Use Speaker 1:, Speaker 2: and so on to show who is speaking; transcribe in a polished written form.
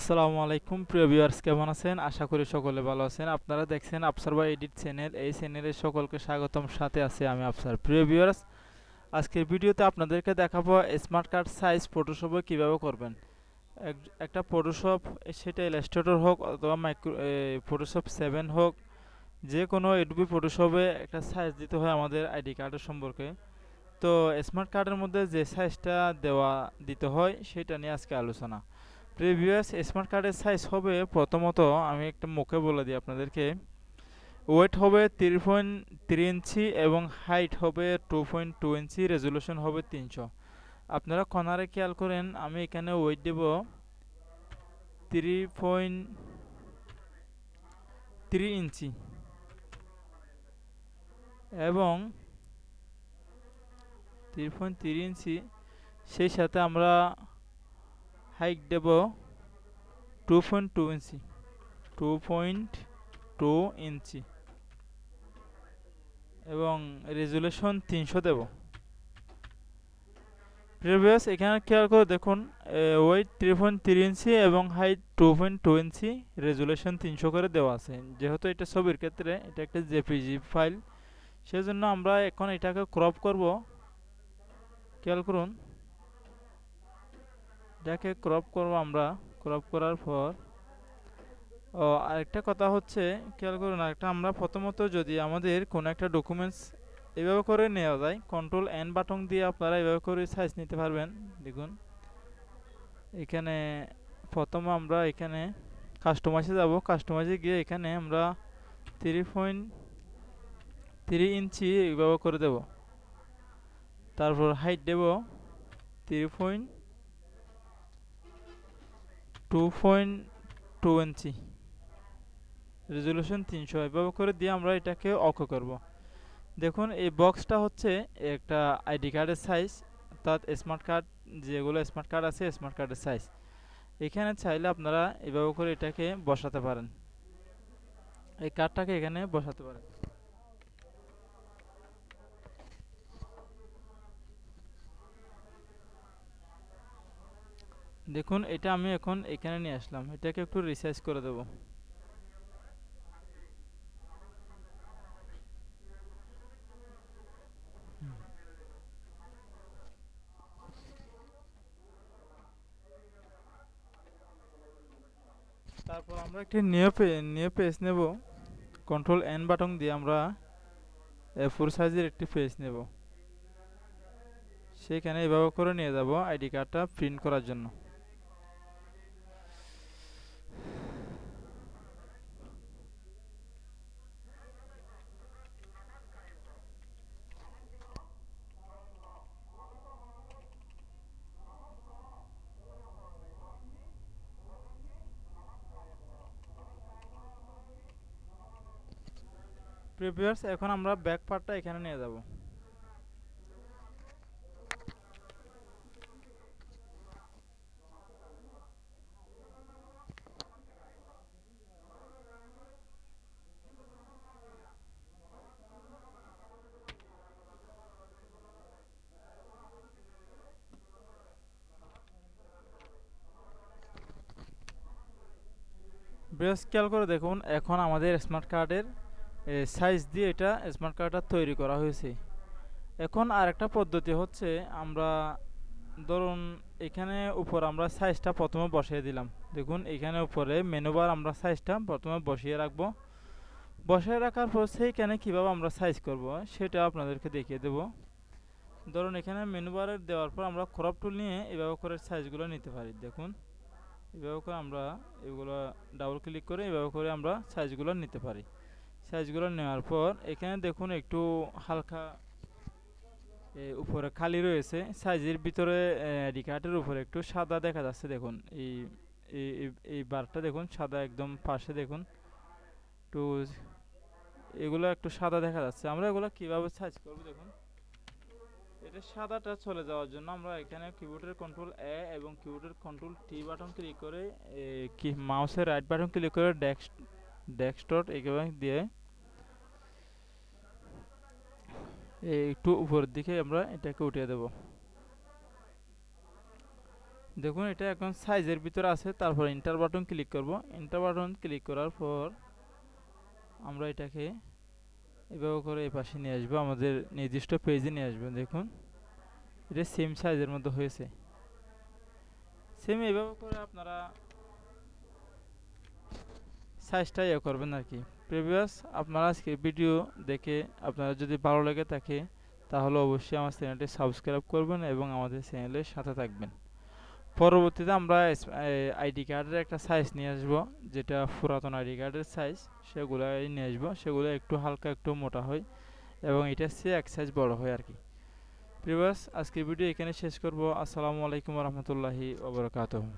Speaker 1: আসসালামু আলাইকুম প্রিয় ভিউয়ার্স, কেমন আছেন? আশা করি সকলে ভালো আছেন। আপনারা দেখছেন আফসার ভাই এডিট চ্যানেল। এই চ্যানেলে সকলকে স্বাগতম। সাথে আছে আমি আফসার। প্রিয় ভিউয়ার্স, আজকের ভিডিওতে আপনাদেরকে দেখাবো স্মার্ট কার্ড সাইজ ফটোশপে কিভাবে করবেন। একটা ফটোশপ, সেটা ইলাস্ট্রেটর হোক অথবা ফটোশপ 7 হোক, যে কোনো এডোবি ফটোশপে একটা সাইজ দিতে হয় আমাদের আইডি কার্ডের সম্পর্কে। তো স্মার্ট কার্ডের মধ্যে যে সাইজটা দিতে হয় সেটা নিয়ে আজকে আলোচনা। প্রিভিয়াস স্মার্ট কার্ডের সাইজ হবে, প্রথমত আমি একটা মুখে বলে দিই আপনাদেরকে। ওয়েট হবে 3.3 ইঞ্চি এবং হাইট হবে 2.2 ইঞ্চি, রেজুলেশন হবে 300। আপনারা কর্নারে খেয়াল করেন, আমি এখানে ওয়েট দেব 3.3 ইঞ্চি এবং 3.3 ইঞ্চি, সেই সাথে আমরা হাইট দেব 2.2 ইঞ্চি, 2.2 ইঞ্চি এবং রেজুলেশন 300 দেব। প্রিভিয়াস এখানে খেয়াল করে দেখুন, ওয়েট 3.3 ইঞ্চি এবং হাইট 2.2 ইঞ্চি, রেজুলেশন 300 করে দেওয়া আছে। যেহেতু এটা ছবির ক্ষেত্রে এটা একটা জেপিজি ফাইল, সেজন্য আমরা এখন এটাকে ক্রপ করব। খেয়াল করুন, এটাকে ক্রপ করব আমরা। ক্রপ করার পর আরেকটা কথা হচ্ছে, খেয়াল করুন আরেকটা, আমরা প্রথমত যদি আমাদের কোনো একটা ডকুমেন্টস এভাবে করে নেওয়া যায়, কন্ট্রোল এন বাটন দিয়ে আপনারা এভাবে করে সাইজ নিতে পারবেন। দেখুন এখানে প্রথমে আমরা এখানে কাস্টমাইজে যাব। কাস্টমাইজে গিয়ে এখানে আমরা 3.3 ইঞ্চি এভাবে করে দেব। তারপর হাইট দেব 2.2 ইঞ্চি, রেজুলেশন 300 এভাবে করে দিয়ে আমরা এটাকে ওকে করব। দেখুন এই বক্সটা হচ্ছে একটা আইডি কার্ডের সাইজ, অর্থাৎ স্মার্ট কার্ড, যেগুলো স্মার্ট কার্ড আছে স্মার্ট কার্ডের সাইজ। এখানে চাইলে আপনারা এভাবে করে এটাকে বসাতে পারেন, এই কার্ডটাকে এখানে বসাতে পারেন। দেখুন এটা আমি এখন এখানে নিয়ে আসলাম, এটাকে একটু রিসাইজ করে দেব। তারপর আমরা একটি নিউ পেজ নেব। কন্ট্রোল এন বাটন দিয়ে আমরা ফোর সাইজের একটি পেজ নেব। সেখানে এভাবে করে নিয়ে যাব আইডি কার্ডটা প্রিন্ট করার জন্য। প্রিভিয়াস এখন আমরা ব্যাক পার্টটা এখানে নিয়ে যাব। বেশ খেয়াল করে দেখুন, এখন আমাদের স্মার্ট কার্ডের সাইজ দিয়ে এটা স্মার্ট কার্ডটা তৈরি করা হয়েছে। এখন আরেকটা পদ্ধতি হচ্ছে, আমরা ধরুন এখানে উপর আমরা সাইজটা প্রথমে বসিয়ে দিলাম। দেখুন এখানে উপরে মেনু বার, আমরা সাইজটা প্রথমে বসিয়ে রাখবো। বসিয়ে রাখার পর সেইখানে কীভাবে আমরা সাইজ করব সেটা আপনাদেরকে দেখিয়ে দেব। ধরুন এখানে মেনু বারে দেওয়ার পর আমরা ক্রপ টুল নিয়ে এভাবে করে সাইজগুলো নিতে পারি। দেখুন এভাবে করে আমরা এগুলো ডাবল ক্লিক করে এভাবে করে আমরা সাইজগুলো নিতে পারি। সাইজগুলো নেওয়ার পর এখানে দেখুন একটু হালকা উপরে খালি রয়েছে, সাইজের ভিতরে আইডি কার্ডের উপরে একটু সাদা দেখা যাচ্ছে। দেখুন এই এই বারটা দেখুন সাদা, একদম পাশে দেখুন একটু এগুলো একটু সাদা দেখা যাচ্ছে। আমরা এগুলো কীভাবে সাইজ করব, দেখুন এটা সাদাটা চলে যাওয়ার জন্য আমরা এখানে কিবোর্ডের কন্ট্রোল এ এবং কিবোর্ডের কন্ট্রোল টি বাটন ক্লিক করে, কি মাউসের রাইট বাটন ক্লিক করে ডেস্কটপ এভাবে দিয়ে একটু উপরের দিকে আমরা এটাকে উঠিয়ে দেব। দেখুন এটা এখন সাইজের ভিতরে আছে। তারপর এন্টার বাটন ক্লিক করব। এন্টার বাটন ক্লিক করার পর আমরা এটাকে এভাবে করে এই পাশে নিয়ে আসবো, আমাদের নির্দিষ্ট পেজে নিয়ে আসবো। দেখুন এটা সেম সাইজের মধ্যে হয়েছে। সেম এইভাবে করে আপনারা সাইজটা ইয়ে করবেন আর কি। প্রিভিয়াস আপনারা আজকে ভিডিও দেখে আপনারা যদি ভালো লেগে থাকে তাহলে অবশ্যই আমার চ্যানেলটি সাবস্ক্রাইব করবেন এবং আমাদের চ্যানেলের সাথে থাকবেন। পরবর্তীতে আমরা আইডি কার্ডের একটা সাইজ নিয়ে আসবো, যেটা পুরাতন আইডি কার্ডের সাইজ সেগুলাই নিয়ে আসবো। সেগুলো একটু হালকা একটু মোটা হয় এবং এটার চেয়ে এক সাইজ বড় হয় আর কি। প্রিভিয়াস আজকের ভিডিও এখানে শেষ করব। আসসালামু আলাইকুম রহমতুল্লাহি ওবরাকাতুহু।